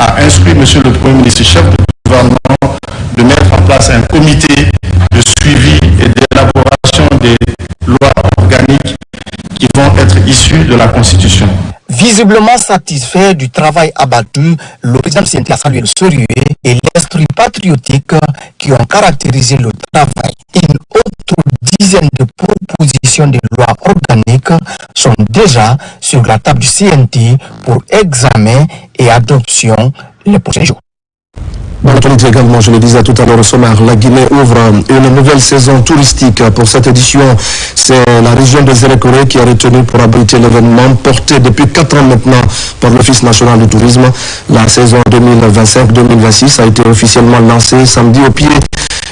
a instruit M. le Premier ministre, chef du gouvernement, de mettre en place un comité de suivi et d'élaboration des lois organiques qui vont être issues de la Constitution. Visiblement satisfait du travail abattu, le président CNT a salué le sérieux et l'esprit patriotique qui ont caractérisé le travail. Une autre dizaine de propositions de lois organiques sont déjà sur la table du CNT pour examen et adoption les prochains jours. Dans l'actualité également, je le disais tout à l'heure au sommaire, la Guinée ouvre une nouvelle saison touristique. Pour cette édition, c'est la région de Zérékoré qui est retenue pour abriter l'événement porté depuis 4 ans maintenant par l'Office national du tourisme. La saison 2025-2026 a été officiellement lancée samedi au pied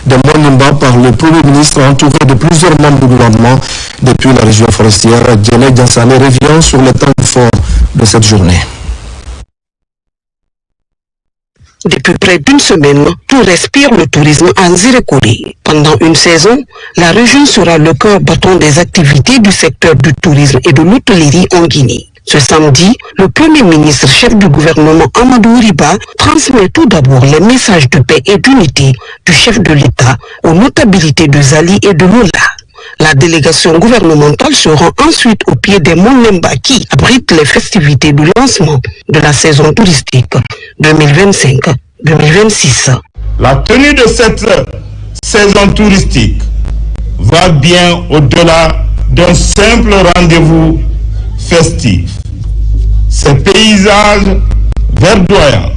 de Monimba par le Premier ministre entouré de plusieurs membres du gouvernement. Depuis la région forestière, Djené Diansane revient sur le temps fort de cette journée. Depuis près d'une semaine, tout respire le tourisme en Zérékoré. Pendant une saison, la région sera le cœur battant des activités du secteur du tourisme et de l'hôtellerie en Guinée. Ce samedi, le Premier ministre chef du gouvernement Amadou Riba transmet tout d'abord les messages de paix et d'unité du chef de l'État aux notabilités de Zali et de Lola. La délégation gouvernementale se rend ensuite au pied des monts Lemba qui abritent les festivités du lancement de la saison touristique 2025-2026. La tenue de cette saison touristique va bien au-delà d'un simple rendez-vous festif. Ses paysages verdoyants,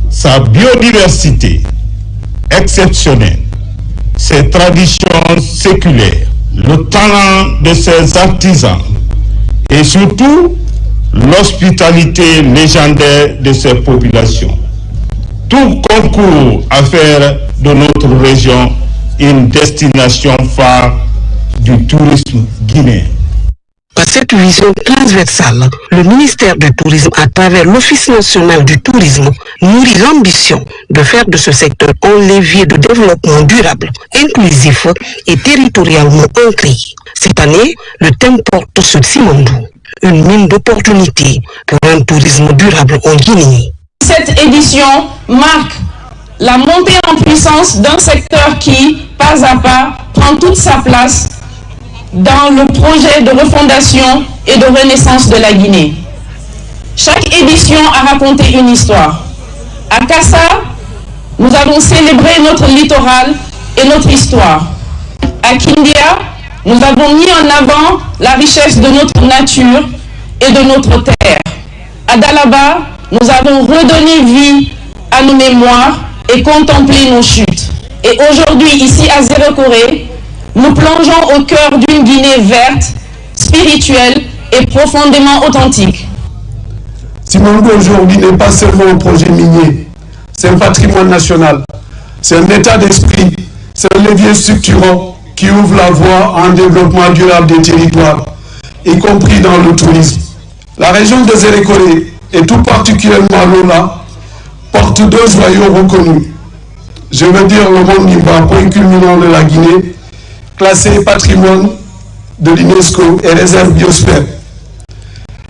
sa biodiversité exceptionnelle, ses traditions séculaires, le talent de ses artisans et surtout l'hospitalité légendaire de ses populations. Tout concourt à faire de notre région une destination phare du tourisme guinéen. Par cette vision transversale, le ministère du Tourisme, à travers l'Office national du tourisme, nourrit l'ambition de faire de ce secteur un levier de développement durable, inclusif et territorialement ancré. Cette année, le thème porte sur Simandou, une mine d'opportunités pour un tourisme durable en Guinée. Cette édition marque la montée en puissance d'un secteur qui, pas à pas, prend toute sa place dans le projet de refondation et de renaissance de la Guinée. Chaque édition a raconté une histoire. À Kassa, nous avons célébré notre littoral et notre histoire. À Kindia, nous avons mis en avant la richesse de notre nature et de notre terre. À Dalaba, nous avons redonné vie à nos mémoires et contemplé nos chutes. Et aujourd'hui, ici à Zérékoré, nous plongeons au cœur d'une Guinée verte, spirituelle et profondément authentique. Simandou aujourd'hui n'est pas seulement un projet minier, c'est un patrimoine national, c'est un état d'esprit, c'est un levier structurant qui ouvre la voie à un développement durable des territoires, y compris dans le tourisme. La région de Zérékoré, et tout particulièrement Lola, porte 2 joyaux reconnus. Je veux dire le Mont Nimba, point culminant de la Guinée, classé patrimoine de l'UNESCO et réserve biosphère.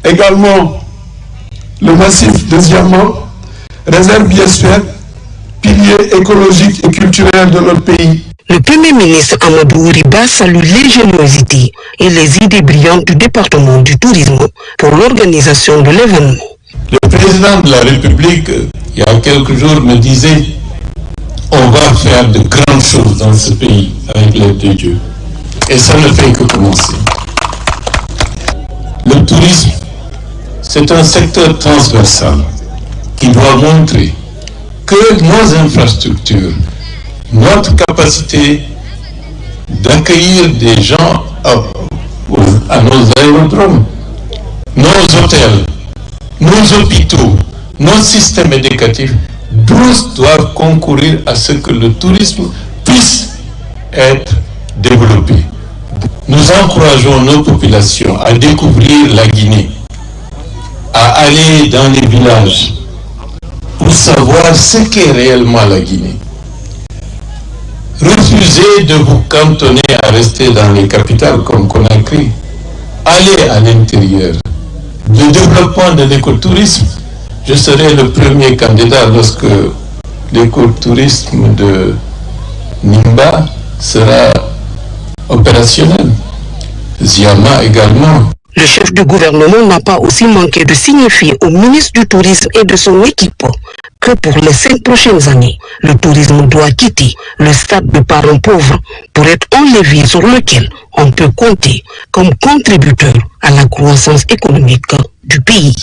Également, le massif de Ziaman, réserve biosphère, pilier écologique et culturel de notre pays. Le Premier ministre Amadou Riba salue l'ingéniosité et les idées brillantes du département du tourisme pour l'organisation de l'événement. Le président de la République, il y a quelques jours, me disait on va faire de grandes choses dans ce pays avec l'aide de Dieu. Et ça ne fait que commencer. Le tourisme, c'est un secteur transversal qui doit montrer que nos infrastructures, notre capacité d'accueillir des gens à nos aérodromes, nos hôtels, nos hôpitaux, nos systèmes éducatifs, tous doivent concourir à ce que le tourisme puisse être développé. Nous encourageons nos populations à découvrir la Guinée, à aller dans les villages pour savoir ce qu'est réellement la Guinée. Refusez de vous cantonner à rester dans les capitales comme Conakry. Allez à l'intérieur. Le développement de l'écotourisme je serai le premier candidat lorsque l'écotourisme de Nimba sera opérationnel. Ziama également. Le chef du gouvernement n'a pas aussi manqué de signifier au ministre du Tourisme et de son équipe que pour les 5 prochaines années, le tourisme doit quitter le stade de parents pauvres pour être un levier sur lequel on peut compter comme contributeur à la croissance économique du pays.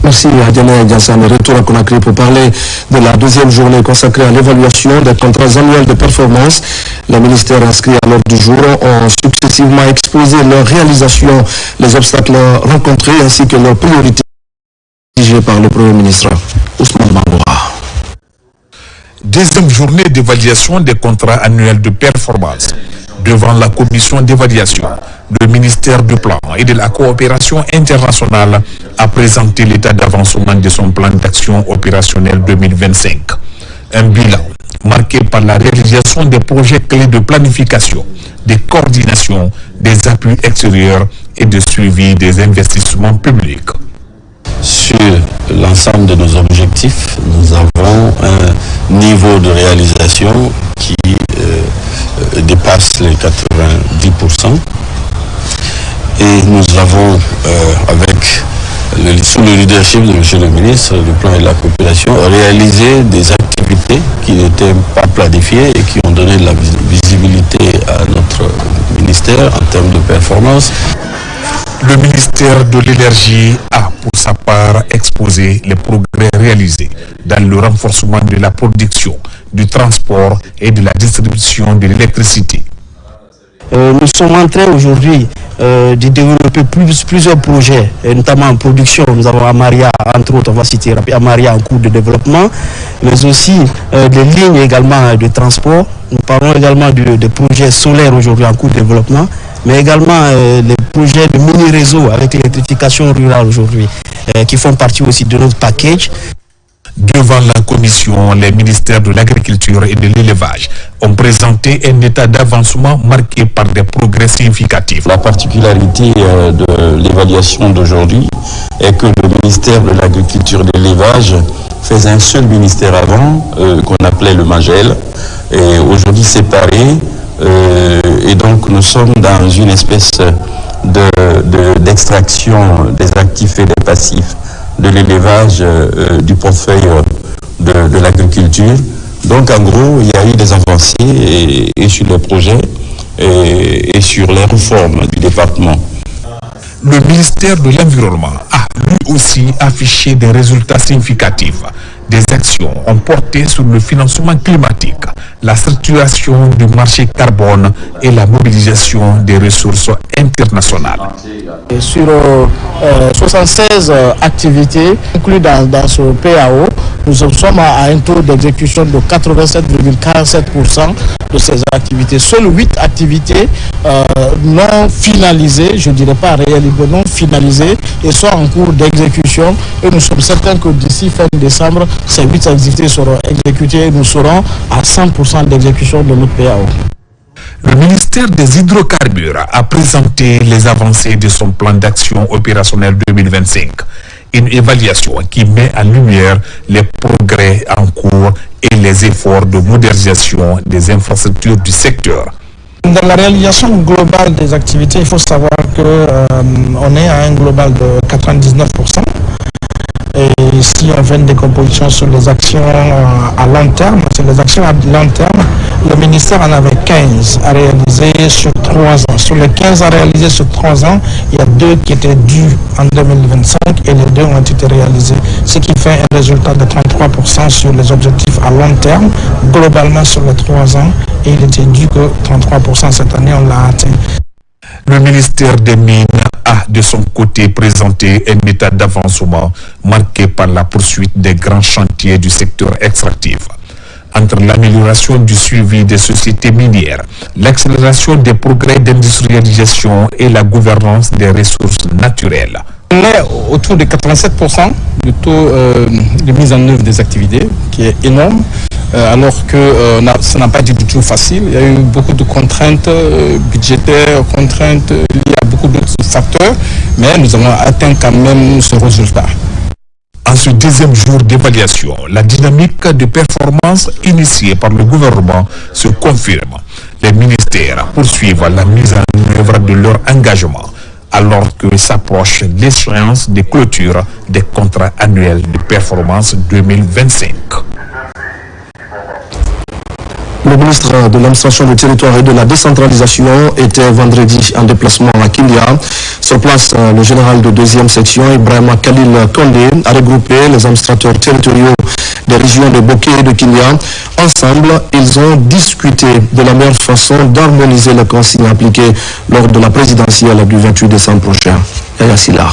Merci Adjana Diassane. Retour à Conakry pour parler de la deuxième journée consacrée à l'évaluation des contrats annuels de performance. Les ministères inscrits à l'ordre du jour ont successivement exposé leur réalisation, les obstacles rencontrés ainsi que leurs priorités dirigées par le Premier ministre Ousmane Bangoura. Deuxième journée d'évaluation des contrats annuels de performance. Devant la commission d'évaluation, le ministère du Plan et de la coopération internationale a présenté l'état d'avancement de son plan d'action opérationnel 2025. Un bilan marqué par la réalisation des projets clés de planification, de coordination, des appuis extérieurs et de suivi des investissements publics. Sur l'ensemble de nos objectifs, nous avons un niveau de réalisation qui dépasse les 90%. Et nous avons, sous le leadership de M. le ministre du Plan et de la Coopération, réalisé des activités qui n'étaient pas planifiées et qui ont donné de la visibilité à notre ministère en termes de performance. Le ministère de l'Énergie a, pour sa part, exposé les progrès réalisés dans le renforcement de la production, du transport et de la distribution de l'électricité. Nous sommes en train aujourd'hui de développer plusieurs projets, notamment en production. Nous avons Amaria, entre autres, on va citer Amaria en cours de développement, mais aussi des lignes également de transport. Nous parlons également de projets solaires aujourd'hui en cours de développement, mais également les projets de mini-réseau avec l'électrification rurale aujourd'hui, qui font partie aussi de notre package. Devant la commission, les ministères de l'Agriculture et de l'Élevage ont présenté un état d'avancement marqué par des progrès significatifs. La particularité de l'évaluation d'aujourd'hui est que le ministère de l'Agriculture et de l'Élevage faisait un seul ministère avant, qu'on appelait le MAGEL, et aujourd'hui séparé, et donc nous sommes dans une espèce d'extraction des actifs et des passifs de l'élevage du portefeuille de l'agriculture. Donc en gros, il y a eu des avancées et sur les projets et sur les réformes du département. Le ministère de l'Environnement a lui aussi affiché des résultats significatifs. Des actions ont porté sur le financement climatique, la structuration du marché carbone et la mobilisation des ressources internationales. Sur 76 activités incluses dans ce PAO, nous sommes à un taux d'exécution de 87,47% de ces activités. Seules 8 activités non finalisées, je ne dirais pas réalisées, non finalisées, et sont en cours d'exécution. Et nous sommes certains que d'ici fin décembre, ces 8 activités seront exécutées et nous serons à 100% d'exécution de notre PAO. Le ministère des Hydrocarbures a présenté les avancées de son plan d'action opérationnel 2025. Une évaluation qui met en lumière les progrès en cours et les efforts de modernisation des infrastructures du secteur. Dans la réalisation globale des activités, il faut savoir qu'on est à un global de 99%. Et si on fait une décomposition sur les actions à long terme, sur les actions à long terme, le ministère en avait 15 à réaliser sur 3 ans. Sur les 15 à réaliser sur 3 ans, il y a 2 qui étaient dus en 2025 et les 2 ont été réalisés, ce qui fait un résultat de 33% sur les objectifs à long terme, globalement sur les 3 ans, et il était dû que 33% cette année, on l'a atteint. Le ministère des Mines a de son côté présenté un état d'avancement marqué par la poursuite des grands chantiers du secteur extractif. Entre l'amélioration du suivi des sociétés minières, l'accélération des progrès d'industrialisation et la gouvernance des ressources naturelles. On est autour de 87% du taux de mise en œuvre des activités, qui est énorme, alors que ça n'a pas été du tout facile. Il y a eu beaucoup de contraintes budgétaires, contraintes liées à beaucoup d'autres facteurs, mais nous avons atteint quand même ce résultat. En ce deuxième jour d'évaluation, la dynamique de performance initiée par le gouvernement se confirme. Les ministères poursuivent la mise en œuvre de leur engagement alors que s'approche l'échéance de clôture des contrats annuels de performance 2025. Le ministre de l'administration du territoire et de la décentralisation était vendredi en déplacement à Kindia. Sur place, le général de 2e section, Ibrahima Khalil Kondé, a regroupé les administrateurs territoriaux des régions de Boké et de Kindia. Ensemble, ils ont discuté de la meilleure façon d'harmoniser les consignes appliquées lors de la présidentielle du 28 décembre prochain. Yaya Silla.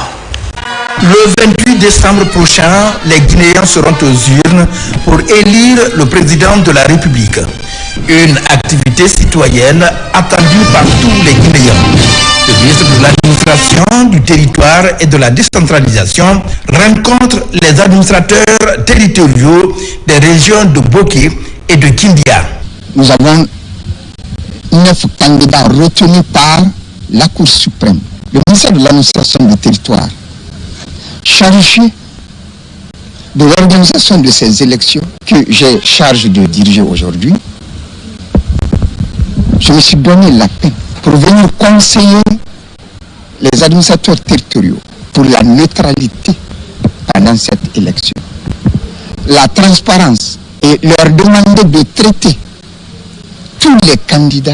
Le 28 décembre prochain, les Guinéens seront aux urnes pour élire le président de la République. Une activité citoyenne attendue par tous les Guinéens. Le ministre de l'administration du territoire et de la décentralisation rencontre les administrateurs territoriaux des régions de Boké et de Kindia. Nous avons 9 candidats retenus par la Cour suprême. Le ministère de l'administration du territoire, chargé de l'organisation de ces élections que j'ai charge de diriger aujourd'hui, je me suis donné la peine pour venir conseiller les administrateurs territoriaux pour la neutralité pendant cette élection, la transparence et leur demander de traiter tous les candidats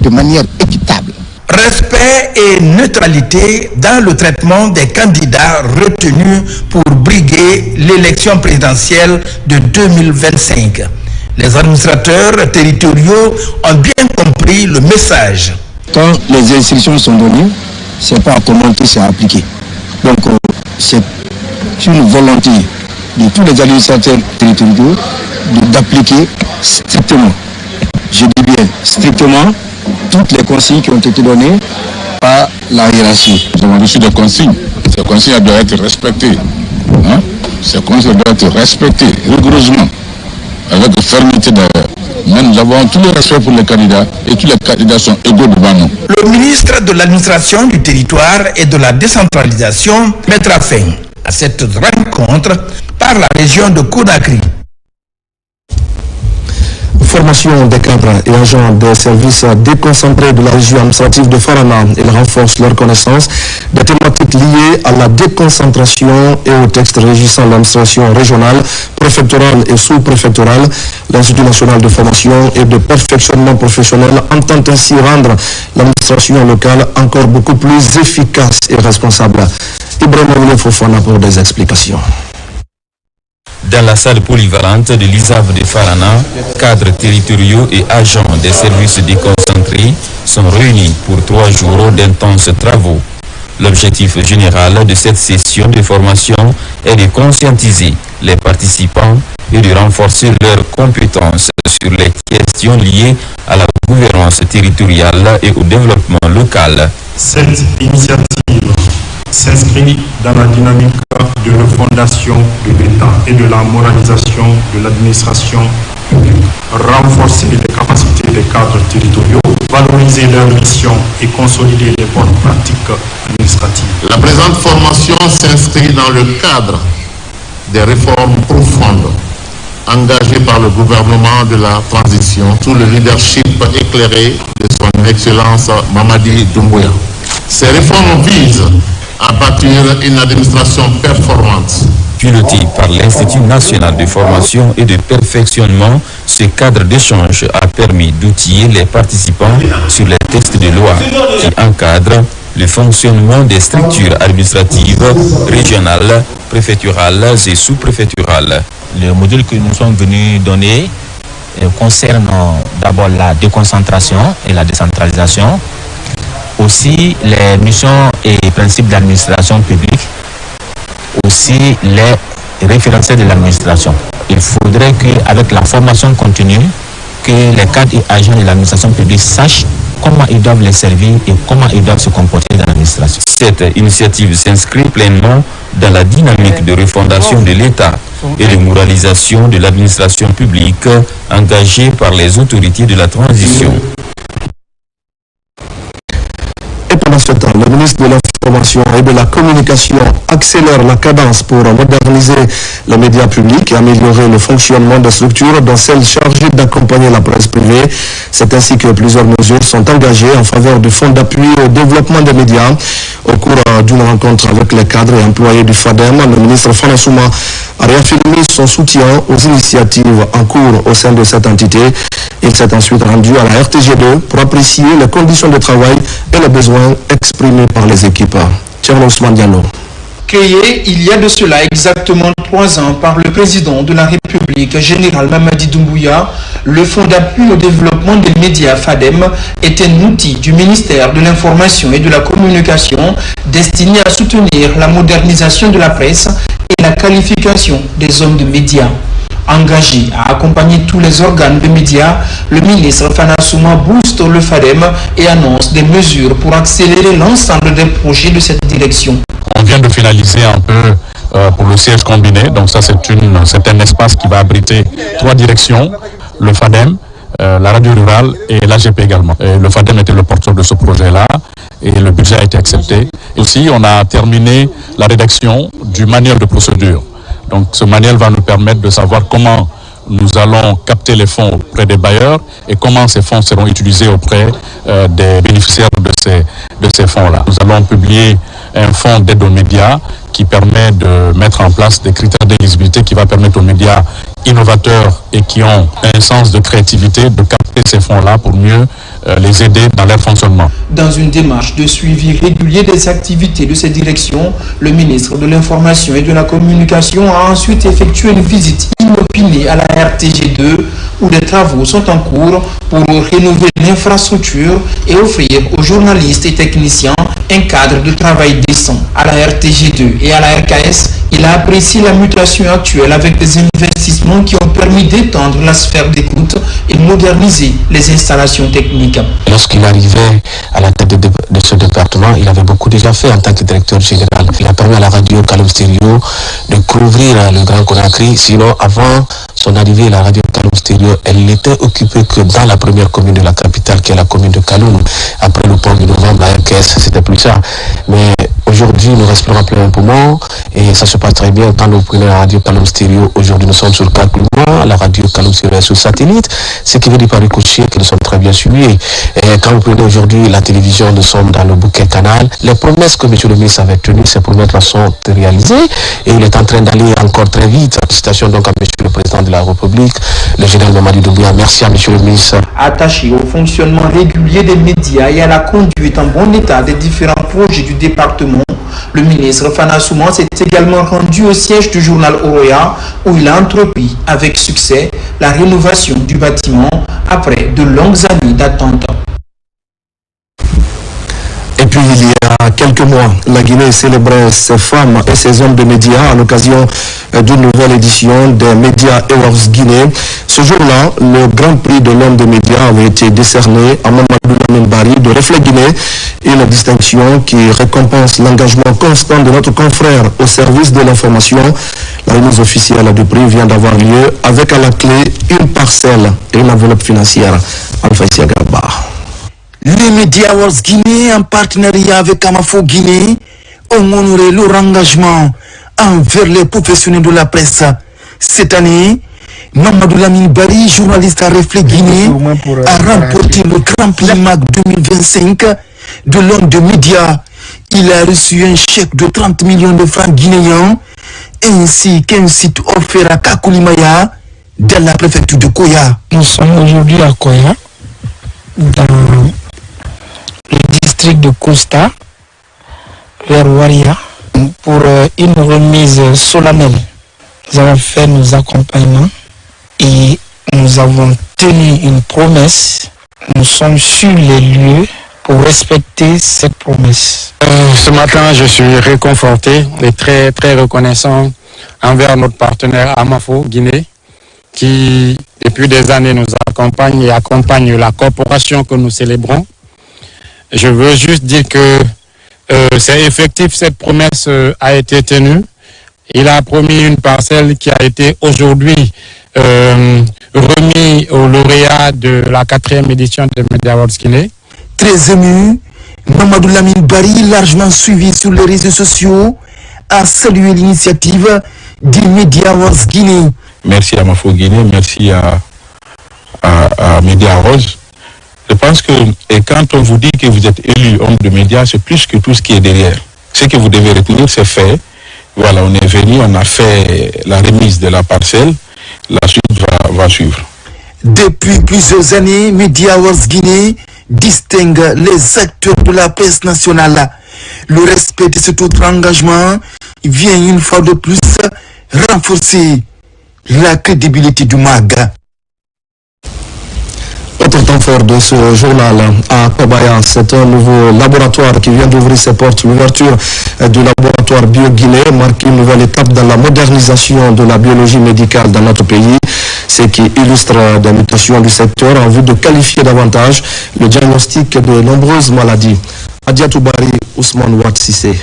de manière équitable. Respect et neutralité dans le traitement des candidats retenus pour briguer l'élection présidentielle de 2025. Les administrateurs territoriaux ont bien compris le message. Quand les instructions sont données, ce n'est pas à commenter, c'est à appliquer. Donc c'est une volonté de tous les administrateurs territoriaux d'appliquer strictement, je dis bien strictement, toutes les consignes qui ont été données par la hiérarchie. Nous avons reçu des consignes. Ces consignes doivent être respectées. Ces consignes doivent être respectées rigoureusement, avec fermeté d'ailleurs. Mais nous avons tout le respect pour les candidats et tous les candidats sont égaux devant nous. Le ministre de l'administration du territoire et de la décentralisation mettra fin à cette rencontre par la région de Conakry. Formation des cadres et agents des services déconcentrés de la région administrative de Farana. Ils renforcent leur connaissance des thématiques liées à la déconcentration et aux textes régissant l'administration régionale, préfectorale et sous-préfectorale. L'Institut national de formation et de perfectionnement professionnel entend ainsi rendre l'administration locale encore beaucoup plus efficace et responsable. Ibrahima Fofana pour des explications. Dans la salle polyvalente de l'ISAV de Farana, cadres territoriaux et agents des services déconcentrés sont réunis pour 3 jours d'intenses travaux. L'objectif général de cette session de formation est de conscientiser les participants et de renforcer leurs compétences sur les questions liées à la gouvernance territoriale et au développement local. Cette initiative s'inscrit dans la dynamique de refondation de l'État et de la moralisation de l'administration publique. Renforcer les capacités des cadres territoriaux, valoriser leurs missions et consolider les bonnes pratiques administratives. La présente formation s'inscrit dans le cadre des réformes profondes engagées par le gouvernement de la transition sous le leadership éclairé de son Excellence Mamadi Doumbouya. Ces réformes visent à bâtir une administration performante. Piloté par l'Institut national de formation et de perfectionnement, ce cadre d'échange a permis d'outiller les participants sur les textes de loi qui encadrent le fonctionnement des structures administratives régionales, préfectorales et sous-préfectorales. Le module que nous sommes venus donner concerne d'abord la déconcentration et la décentralisation, aussi les missions et principes d'administration publique, aussi les référentiels de l'administration. Il faudrait qu'avec la formation continue, que les cadres et agents de l'administration publique sachent comment ils doivent les servir et comment ils doivent se comporter dans l'administration. Cette initiative s'inscrit pleinement dans la dynamique de refondation de l'État et de moralisation de l'administration publique engagée par les autorités de la transition. Pendant ce temps, le ministre de l'Information et de la Communication accélère la cadence pour moderniser les médias publics et améliorer le fonctionnement des structures, dont celles chargées d'accompagner la presse privée. C'est ainsi que plusieurs mesures sont engagées en faveur du Fonds d'appui au développement des médias. Au cours d'une rencontre avec les cadres et employés du FADEM, le ministre Fana Souma a réaffirmé son soutien aux initiatives en cours au sein de cette entité. Il s'est ensuite rendu à la RTG2 pour apprécier les conditions de travail et les besoins exprimés par les équipes. Thierry Ousmane Diallo. Créé il y a de cela exactement 3 ans par le président de la République, général Mamadi Doumbouya, le Fonds d'appui au développement des médias FADEM est un outil du ministère de l'Information et de la Communication destiné à soutenir la modernisation de la presse et la qualification des hommes de médias. Engagé à accompagner tous les organes de médias, le ministre Fana Souma booste le FADEM et annonce des mesures pour accélérer l'ensemble des projets de cette direction. On vient de finaliser un peu pour le siège combiné, donc ça c'est un espace qui va abriter 3 directions, le FADEM, la radio rurale et l'AGP également. Et le FADEM était le porteur de ce projet-là et le budget a été accepté. Et aussi on a terminé la rédaction du manuel de procédure. Donc ce manuel va nous permettre de savoir comment nous allons capter les fonds auprès des bailleurs et comment ces fonds seront utilisés auprès des bénéficiaires de ces fonds-là. Nous allons publier un fonds d'aide aux médias qui permet de mettre en place des critères d'éligibilité qui va permettre aux médias innovateurs et qui ont un sens de créativité de capter ces fonds-là pour mieux les aider dans leur fonctionnement. Dans une démarche de suivi régulier des activités de ces directions, le ministre de l'Information et de la Communication a ensuite effectué une visite inopinée à la RTG2 où des travaux sont en cours pour rénover l'infrastructure et offrir aux journalistes et techniciens un cadre de travail décent. À la RTG2 et à la RKS, il a apprécié la mutation actuelle avec des investissements qui ont permis d'étendre la sphère d'écoute et moderniser les installations techniques. Lorsqu'il arrivait à la tête de ce département, il avait beaucoup déjà fait en tant que directeur général. Il a permis à la radio Kalum Stereo de couvrir le Grand Conakry. Sinon, avant son arrivée, la radio Kalum Stereo, elle n'était occupée que dans la première commune de la capitale, qui est la commune de Kaloum. Après le pont de novembre, la RKS, c'était plus ça. Mais aujourd'hui, nous respirons en plein poumon et ça se passe très bien. Quand nous prenons la radio Kalum Stereo, aujourd'hui nous sommes sur 4 mois, la radio Kalum Stereo est sur satellite, ce qui veut dire par ricochet que nous sommes très bien suivis. Et quand vous prenez aujourd'hui la télévision, nous sommes dans le bouquet canal. Les promesses que M. le ministre avait tenues, ces promesses sont réalisées et il est en train d'aller encore très vite. Félicitations donc à M. le président de la République, le général Mamadi Doumbouya. Merci à M. le ministre. Attaché au fonctionnement régulier des médias et à la conduite en bon état des différents projets du département, le ministre Fana Souma s'est également rendu au siège du journal Oroya où il a entrepris avec succès la rénovation du bâtiment après de longues années d'attente. Et puis il y a quelques mois, la Guinée célébrait ses femmes et ses hommes de médias à l'occasion d'une nouvelle édition des Media Awards Guinée. Ce jour-là, le Grand Prix de l'homme des médias avait été décerné à Mamadou Lamine Bari de Reflet Guinée, une distinction qui récompense l'engagement constant de notre confrère au service de l'information. La remise officielle du prix vient d'avoir lieu avec à la clé une parcelle et une enveloppe financière. Alpha Garba. Les Media Awards Guinée, en partenariat avec Amafo Guinée, ont honoré leur engagement envers les professionnels de la presse. Cette année, Mamadou Lamine Bari, journaliste à Reflet Guinée, a remporté le Grand Prix MAC 2025 de l'homme de médias. Il a reçu un chèque de 30 millions de francs guinéens ainsi qu'un site offert à Kakoulimaya dans la préfecture de Koya. Nous sommes aujourd'hui à Koya, dans le district de Costa, vers Waria, pour une remise solennelle. Nous avons fait nos accompagnements et nous avons tenu une promesse. Nous sommes sur les lieux pour respecter cette promesse. Ce matin, je suis réconforté et très reconnaissant envers notre partenaire Amafo Guinée, qui depuis des années nous accompagne et accompagne la corporation que nous célébrons. Je veux juste dire que c'est effectif, cette promesse a été tenue. Il a promis une parcelle qui a été aujourd'hui remis au lauréat de la 4e édition de Media Awards Guinée. Très ému, Mamadou Lamine Bari, largement suivi sur les réseaux sociaux, a salué l'initiative du Media Wars Guinée. Merci à Mafo Guinée, merci à Media Rose. Je pense que quand on vous dit que vous êtes élu homme de médias, c'est plus que tout ce qui est derrière. Ce que vous devez retenir, c'est fait. Voilà, on est venu, on a fait la remise de la parcelle. La suite va suivre. Depuis plusieurs années, Media Wars Guinée distingue les acteurs de la presse nationale. Le respect de cet autre engagement vient une fois de plus renforcer la crédibilité du MAG. Autre temps fort de ce journal à Kobaya, c'est un nouveau laboratoire qui vient d'ouvrir ses portes. L'ouverture du laboratoire Bio-Guinée marque une nouvelle étape dans la modernisation de la biologie médicale dans notre pays, ce qui illustre des mutations du secteur en vue de qualifier davantage le diagnostic de nombreuses maladies. Adiatou Bari, Ousmane Ouad Sissé.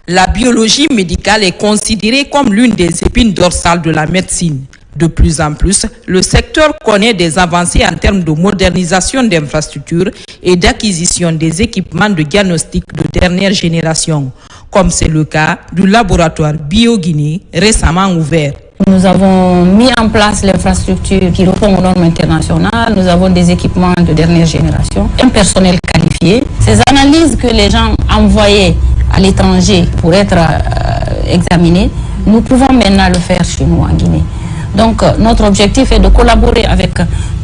La biologie médicale est considérée comme l'une des épines dorsales de la médecine. De plus en plus, le secteur connaît des avancées en termes de modernisation d'infrastructures et d'acquisition des équipements de diagnostic de dernière génération, comme c'est le cas du laboratoire Bio-Guinée récemment ouvert. Nous avons mis en place l'infrastructure qui répond aux normes internationales. Nous avons des équipements de dernière génération, un personnel qualifié. Ces analyses que les gens envoyaient à l'étranger pour être examinées, nous pouvons maintenant le faire chez nous en Guinée. Donc notre objectif est de collaborer avec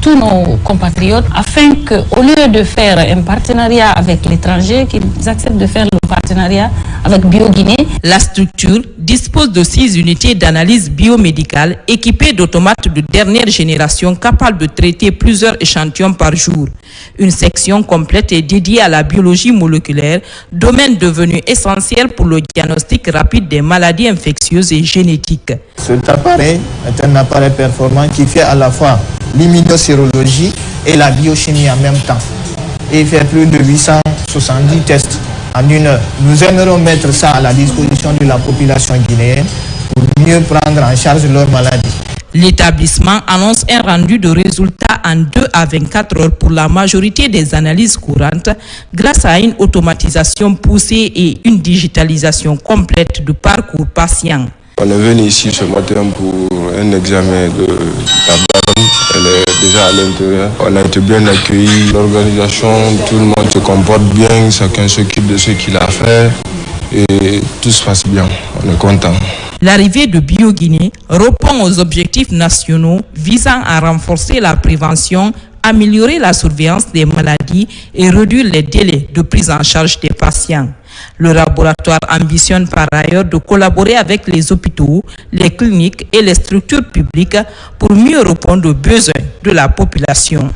tous nos compatriotes afin qu'au lieu de faire un partenariat avec l'étranger, qu'ils acceptent de faire le partenariat avec Bio-Guinée. La structure dispose de 6 unités d'analyse biomédicale équipées d'automates de dernière génération capables de traiter plusieurs échantillons par jour. Une section complète est dédiée à la biologie moléculaire, domaine devenu essentiel pour le diagnostic rapide des maladies infectieuses et génétiques. Cet appareil est un appareil performant qui fait à la fois l'immunosérologie et la biochimie en même temps. Et il fait plus de 870 tests en une heure. Nous aimerions mettre ça à la disposition de la population guinéenne pour mieux prendre en charge leurs maladies. L'établissement annonce un rendu de résultats en 2 à 24 heures pour la majorité des analyses courantes grâce à une automatisation poussée et une digitalisation complète du parcours patient. On est venu ici ce matin pour un examen de la daronne. Elle est déjà à l'intérieur. On a été bien accueillis. L'organisation, tout le monde se comporte bien. Chacun s'occupe de ce qu'il a fait. Et tout se passe bien. On est content. L'arrivée de Bio-Guinée répond aux objectifs nationaux visant à renforcer la prévention, améliorer la surveillance des maladies et réduire les délais de prise en charge des patients. Le laboratoire ambitionne par ailleurs de collaborer avec les hôpitaux, les cliniques et les structures publiques pour mieux répondre aux besoins de la population.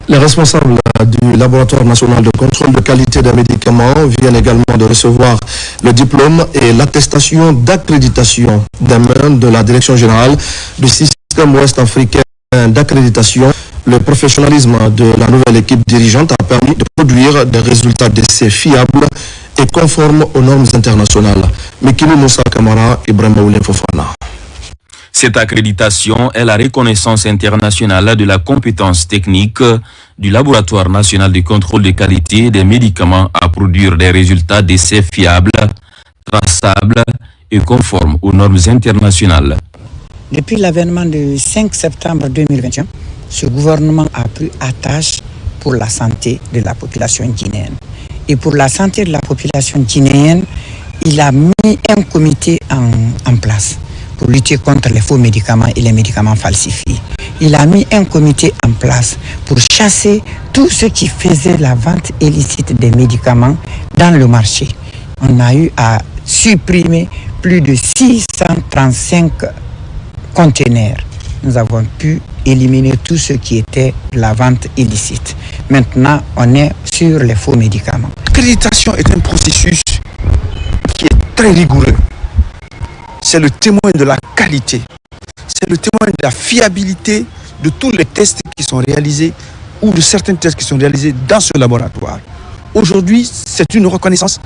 Les responsables du laboratoire national de contrôle de qualité des médicaments viennent également de recevoir le diplôme et l'attestation d'accréditation des mains de la direction générale du système ouest-africain d'accréditation. Le professionnalisme de la nouvelle équipe dirigeante a permis de produire des résultats d'essais fiables et conformes aux normes internationales. Mekili Moussa Kamara, Ibrahim Oulin Fofana. Cette accréditation est la reconnaissance internationale de la compétence technique du Laboratoire national de contrôle de qualité des médicaments à produire des résultats d'essais fiables, traçables et conformes aux normes internationales. Depuis l'avènement du 5 septembre 2021, ce gouvernement a pris attache pour la santé de la population guinéenne. Et pour la santé de la population guinéenne, il a mis un comité en place pour lutter contre les faux médicaments et les médicaments falsifiés. Il a mis un comité en place pour chasser tout ce qui faisait la vente illicite des médicaments dans le marché. On a eu à supprimer plus de 635 conteneurs. Nous avons pu éliminer tout ce qui était la vente illicite. Maintenant, on est sur les faux médicaments. L'accréditation est un processus qui est très rigoureux. C'est le témoin de la qualité. C'est le témoin de la fiabilité de tous les tests qui sont réalisés ou de certains tests qui sont réalisés dans ce laboratoire. Aujourd'hui, c'est une reconnaissance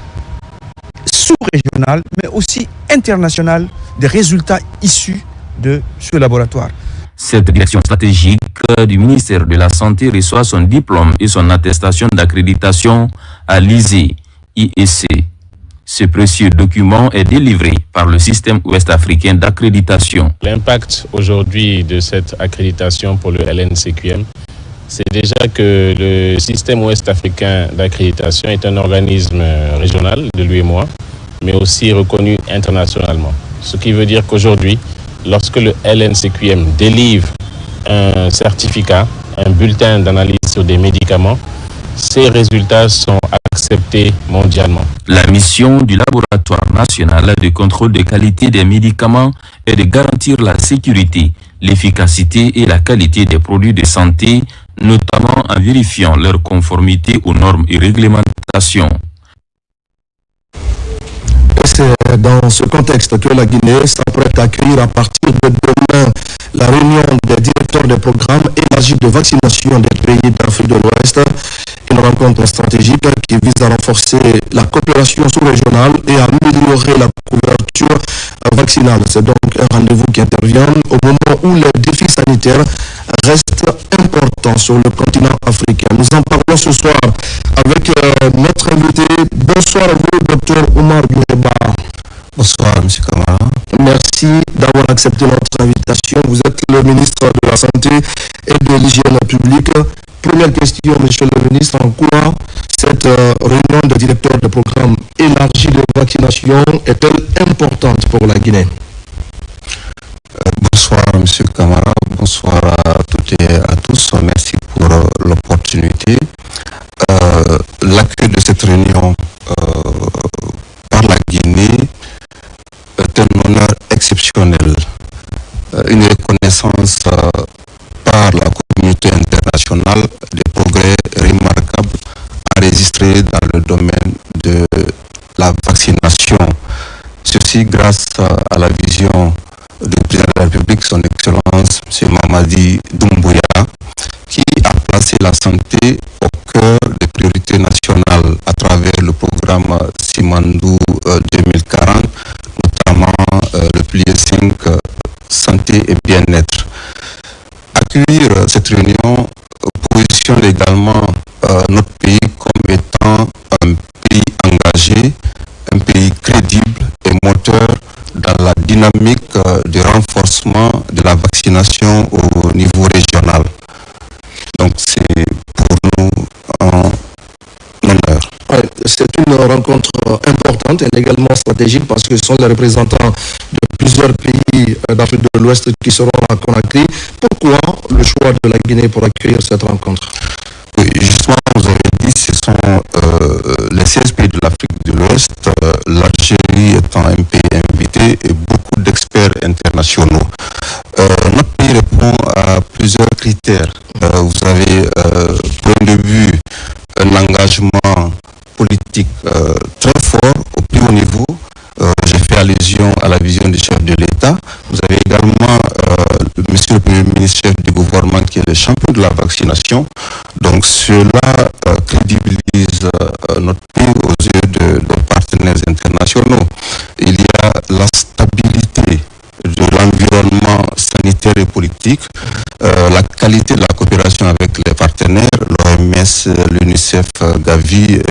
sous-régionale, mais aussi internationale des résultats issus de ce laboratoire. Cette direction stratégique du ministère de la Santé reçoit son diplôme et son attestation d'accréditation à l'ISE, IEC. Ce précieux document est délivré par le système ouest-africain d'accréditation. L'impact aujourd'hui de cette accréditation pour le LNCQM, c'est déjà que le système ouest-africain d'accréditation est un organisme régional de l'UEMOA, mais aussi reconnu internationalement. Ce qui veut dire qu'aujourd'hui, lorsque le LNCQM délivre un certificat, un bulletin d'analyse sur des médicaments, ces résultats sont acceptés mondialement. La mission du laboratoire national de contrôle de qualité des médicaments est de garantir la sécurité, l'efficacité et la qualité des produits de santé, notamment en vérifiant leur conformité aux normes et réglementations. C'est dans ce contexte que la Guinée s'apprête à accueillir à partir de demain la réunion des directeurs des programmes élargis de vaccination des pays d'Afrique de l'Ouest. Une rencontre stratégique qui vise à renforcer la coopération sous-régionale et à améliorer la couverture vaccinale. C'est donc un rendez-vous qui intervient au moment où les défis sanitaires restent importants sur le continent africain. Nous en parlons ce soir avec notre invité. Bonsoir à vous, Dr Omar Guineba. Bonsoir, M. Kamara. Merci d'avoir accepté notre invitation. Vous êtes le ministre de la Santé et de l'Hygiène publique. Première question, Monsieur le ministre, en quoi cette réunion de directeurs de programme élargi de vaccination est-elle importante pour la Guinée? Bonsoir, M. Kamara. Bonsoir à toutes et à tous. Merci pour l'opportunité. L'accueil de cette réunion par la Guinée est un honneur exceptionnel, une reconnaissance par la communauté internationale des progrès remarquables enregistrés dans le domaine de la vaccination. Ceci grâce à la vision du président de la République, son Excellence M. Mamadi Doumbouya, qui a placé la santé au cœur des priorités nationales à travers le programme Simandou 2040, notamment le pilier 5, santé et bien-être. Accueillir cette réunion positionne également notre pays comme étant un pays engagé, un pays crédible et moteur dans la dynamique de renforcement de la vaccination au niveau régional. Donc c'est pour nous un honneur. Ouais, c'est une rencontre importante et également stratégique parce que ce sont les représentants de plusieurs pays d'Afrique de l'Ouest qui seront à Conakry. Pourquoi le choix de la Guinée pour accueillir cette rencontre? Oui, justement, vous avez dit, ce sont les 16 pays de l'Afrique de l'Ouest, l'Algérie étant un pays invité et beaucoup d'experts internationaux. Notre pays répond à plusieurs critères. Vous avez, point de vue, un engagement politique très fort au plus haut niveau. J'ai fait allusion à la vision du chef de l'État. Vous avez également monsieur le Premier ministre, chef du gouvernement, qui est le champion de la vaccination. Donc cela crédibilise notre pays aux yeux de nos partenaires internationaux. Il y a la stabilité de l'environnement sanitaire et politique, la qualité de la coopération avec les partenaires, l'OMS, l'UNICEF, Gavi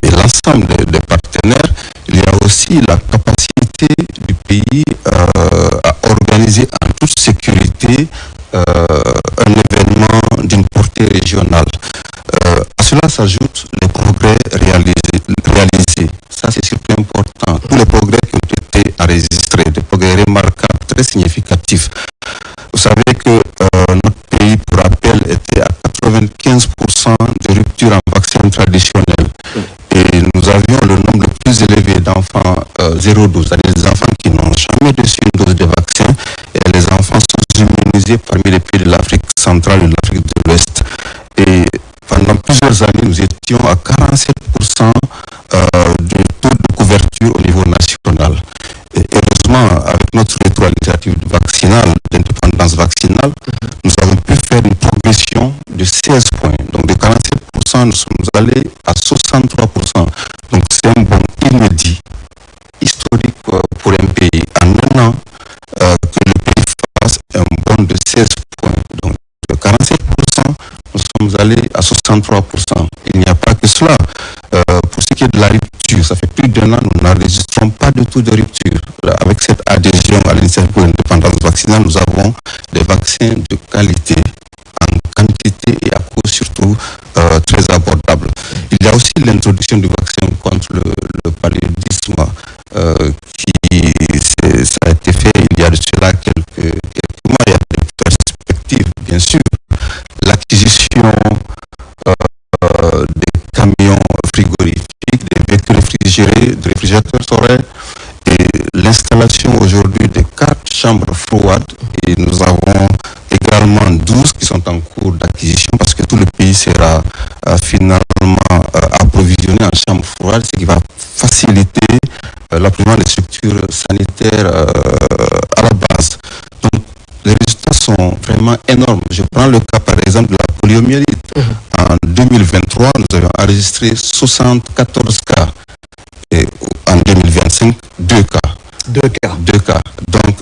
et l'ensemble des partenaires. Il y a aussi la capacité du pays à organiser en toute sécurité un événement d'une portée régionale. À cela s'ajoutent les progrès réalisés. Ça, c'est surtout important. Tous les progrès qui ont été enregistrés, des progrès remarquables, très significatifs. Vous savez que notre pays, pour rappel, était à 95% de rupture en vaccin traditionnel. Et nous avions le nombre le plus élevé d'enfants 0-12, c'est-à-dire des enfants qui n'ont jamais reçu une dose de vaccin. Et les enfants sont immunisés parmi les pays de l'Afrique centrale et de l'Afrique de l'Ouest. Et pendant plusieurs années, nous étions à 47% de taux de couverture au niveau national. Et heureusement, avec notre retour à l'initiative vaccinale, d'indépendance vaccinale, nous avons pu faire une progression de 16 points. Donc de 47%, nous sommes allés à 63%. Donc c'est un bond inédit, historique pour un pays. En un an, que le pays fasse un bond de 16 points. Donc de sommes allés à 63%. Il n'y a pas que cela. Pour ce qui est de la rupture, ça fait plus d'1 an, nous n'enregistrons pas du tout de rupture. Avec cette adhésion à l'initiative pour l'indépendance vaccinale, nous avons des vaccins de qualité, en quantité et à coût surtout très abordable. Il y a aussi l'introduction du vaccin contre le paludisme ça a été fait il y a de cela quelques mois. Il y a des perspectives, bien sûr. L'acquisition des camions frigorifiques, des véhicules réfrigérés, des réfrigérateurs solaires et l'installation aujourd'hui de 4 chambres froides. Et nous avons également 12 qui sont en cours d'acquisition parce que tout le pays sera finalement approvisionné en chambres froides, ce qui va faciliter l'approvisionnement des structures sanitaires à la base. Donc, les résultats sont vraiment énormes. Je prends le cas, par exemple, de la poliomyélite. En 2023, nous avions enregistré 74 cas. Et en 2025, 2 cas. 2 cas. Donc,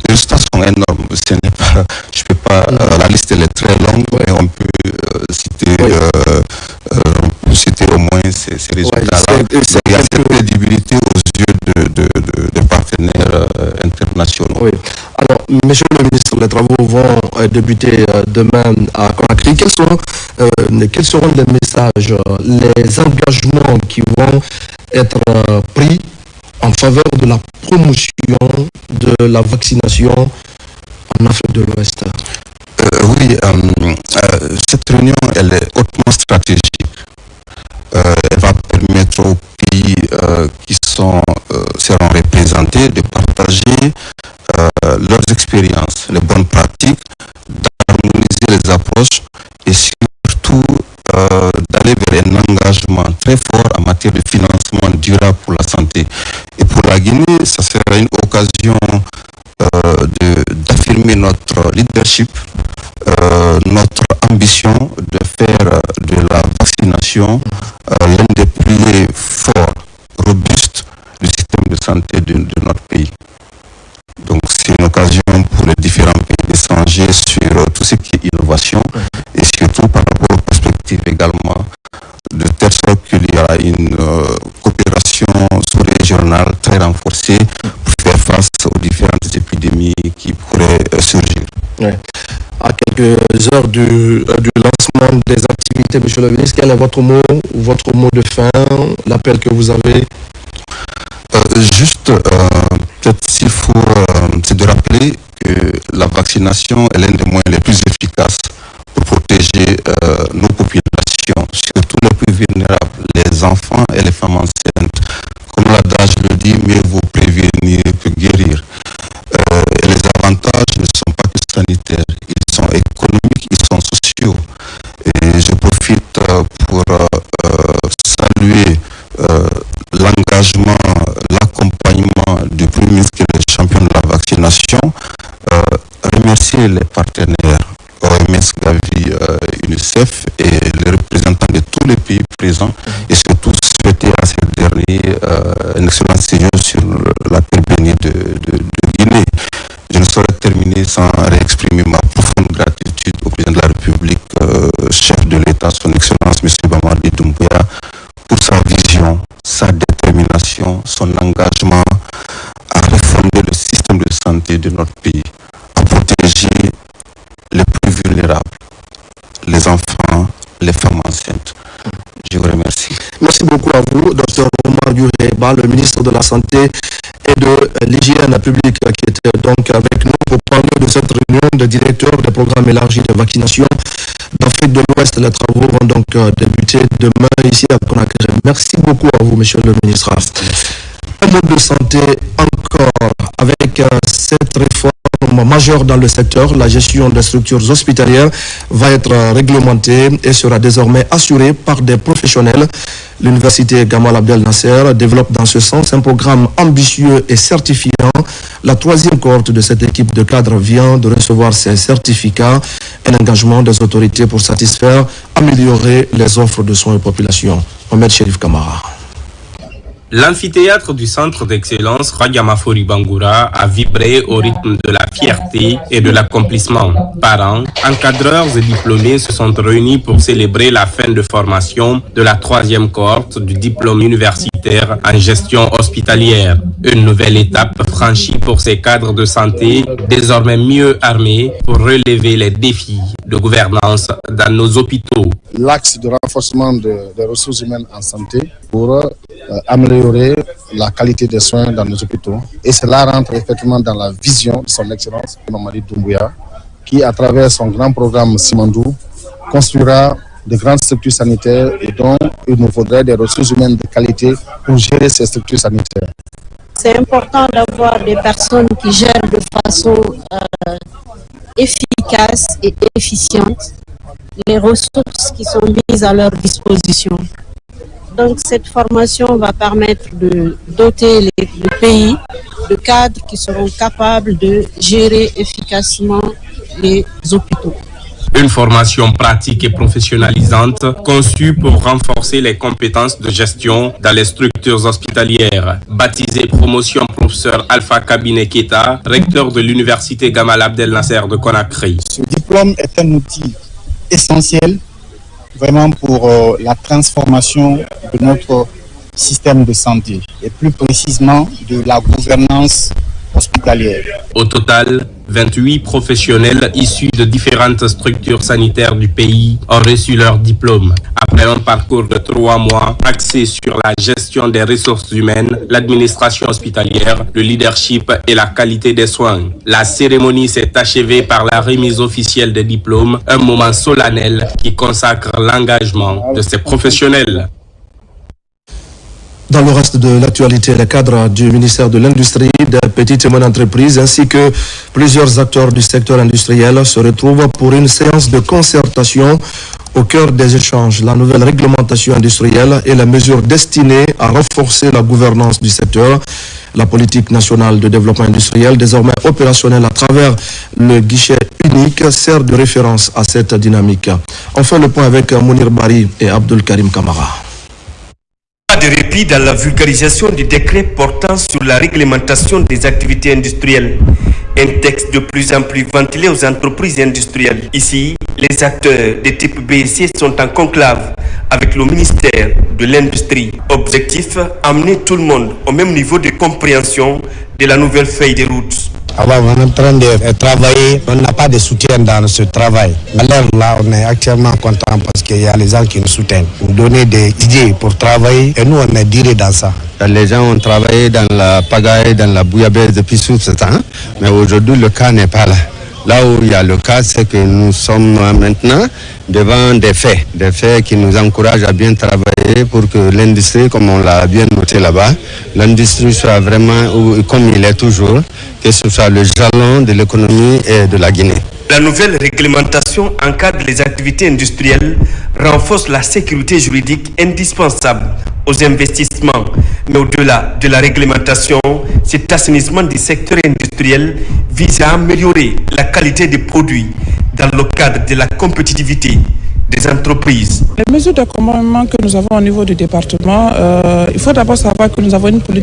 les résultats sont énormes. Ce n'est pas, je peux pas, la liste elle est très longue, mais on peut citer au moins ces résultats-là. Il y a cette crédibilité aux yeux de partenaires internationaux. Oui. Alors, monsieur le ministre, les travaux vont débuter demain à Conakry. Quels seront les messages, les engagements qui vont être pris en faveur de la promotion de la vaccination en Afrique de l'Ouest? Oui, cette réunion elle est hautement stratégique. Elle va permettre aux pays qui seront représentés de partager leurs expériences, les bonnes pratiques, d'harmoniser les approches et surtout d'aller vers un engagement très fort en matière de financement durable pour la santé. Et pour la Guinée, ça sera une occasion d'affirmer notre leadership, notre ambition de faire de la vaccination l'un des piliers forts, robustes du système de santé de notre pays. Donc c'est une occasion pour les différents pays d'échanger sur tout ce qui est innovation et surtout par rapport aux perspectives également, de telle sorte qu'il y aura une coopération sous-régionale très renforcée pour faire face aux différentes épidémies qui pourraient surgir. Ouais. À quelques heures du lancement des activités, monsieur le ministre, quel est votre mot de fin, l'appel que vous avez? Peut-être s'il faut, c'est de rappeler que la vaccination est l'un des moyens les plus efficaces pour protéger nos populations, surtout les plus vulnérables, les enfants et les femmes enceintes. Comme l'adage le dit, mieux vaut prévenir que guérir. Et les avantages ne sont pas que sanitaires, ils sont économiques, ils sont sociaux. Et je profite pour saluer l'engagement, l'accompagnement du Premier ministre qui est champion de la vaccination, remercier les partenaires OMS, Gavi, UNICEF et les représentants de tous les pays présents et surtout souhaiter à ces derniers un excellent séjour sur la terre bénie de Guinée. Je ne saurais terminer sans réexprimer ma profonde gratitude au président de la République, chef de l'État, son Excellence M. Mamadi Doumbouya, pour sa vision, sa détermination, son engagement à réformer le système de santé de notre pays, à protéger les plus vulnérables, les enfants, les femmes enceintes. Je vous remercie. Merci beaucoup à vous, Dr Omar Yuheba, le ministre de la Santé et de l'Hygiène publique, qui était donc avec nous pour parler de cette réunion de directeurs des programmes élargis de vaccination d'Afrique de l'Ouest. Les travaux vont donc débuter demain ici à Conakry. Merci beaucoup à vous, monsieur le ministre. Un mode de santé encore avec cette réforme majeure dans le secteur. La gestion des structures hospitalières va être réglementée et sera désormais assurée par des professionnels. L'université Gamal Abdel Nasser développe dans ce sens un programme ambitieux et certifiant. La 3e cohorte de cette équipe de cadres vient de recevoir ces certificats, un engagement des autorités pour satisfaire, améliorer les offres de soins aux populations. Mohamed Chérif Kamara. L'amphithéâtre du centre d'excellence Radiamafori Bangoura a vibré au rythme de la fierté et de l'accomplissement. Parents, encadreurs et diplômés se sont réunis pour célébrer la fin de formation de la 3e cohorte du diplôme universitaire en gestion hospitalière. Une nouvelle étape franchie pour ces cadres de santé, désormais mieux armés pour relever les défis de gouvernance dans nos hôpitaux. L'axe de renforcement des ressources humaines en santé pour améliorer la qualité des soins dans nos hôpitaux. Et cela rentre effectivement dans la vision de son Excellence Mamadi Doumbouya, qui à travers son grand programme Simandou construira de grandes structures sanitaires et dont il nous faudrait des ressources humaines de qualité pour gérer ces structures sanitaires. C'est important d'avoir des personnes qui gèrent de façon efficace et efficiente les ressources qui sont mises à leur disposition. Donc cette formation va permettre de doter le pays de cadres qui seront capables de gérer efficacement les hôpitaux. Une formation pratique et professionnalisante conçue pour renforcer les compétences de gestion dans les structures hospitalières. Baptisée promotion professeur Alpha Kabine Keita, recteur de l'université Gamal Abdel Nasser de Conakry. Ce diplôme est un outil essentiel vraiment pour la transformation de notre système de santé et plus précisément de la gouvernance hospitalière. Au total, 28 professionnels issus de différentes structures sanitaires du pays ont reçu leur diplôme. Après un parcours de 3 mois axé sur la gestion des ressources humaines, l'administration hospitalière, le leadership et la qualité des soins. La cérémonie s'est achevée par la remise officielle des diplômes, un moment solennel qui consacre l'engagement de ces professionnels. Dans le reste de l'actualité, les cadres du ministère de l'Industrie, des petites et moyennes entreprises ainsi que plusieurs acteurs du secteur industriel se retrouvent pour une séance de concertation au cœur des échanges. La nouvelle réglementation industrielle et les mesures destinées à renforcer la gouvernance du secteur. La politique nationale de développement industriel, désormais opérationnelle à travers le guichet unique, sert de référence à cette dynamique. Enfin, le point avec Mounir Bari et Abdul Karim Kamara. Pas de répit dans la vulgarisation du décret portant sur la réglementation des activités industrielles. Un texte de plus en plus ventilé aux entreprises industrielles. Ici, les acteurs de type BSC sont en conclave avec le ministère de l'Industrie. Objectif, amener tout le monde au même niveau de compréhension de la nouvelle feuille de route. Alors, on est en train de travailler, on n'a pas de soutien dans ce travail. À l'heure là, on est actuellement content parce qu'il y a les gens qui nous soutiennent, nous donnent des idées pour travailler et nous on est dirés dans ça. Les gens ont travaillé dans la pagaille, dans la bouillabaisse depuis tout ce temps, mais aujourd'hui le cas n'est pas là. Là où il y a le cas, c'est que nous sommes maintenant devant des faits qui nous encouragent à bien travailler pour que l'industrie, comme on l'a bien noté là-bas, l'industrie soit vraiment, comme il est toujours, que ce soit le jalon de l'économie et de la Guinée. La nouvelle réglementation encadre les activités industrielles, renforce la sécurité juridique indispensable aux investissements. Mais au-delà de la réglementation, cet assainissement du secteur industriel vise à améliorer la qualité des produits dans le cadre de la compétitivité des entreprises. Les mesures d'accompagnement que nous avons au niveau du département, il faut d'abord savoir que nous avons une politique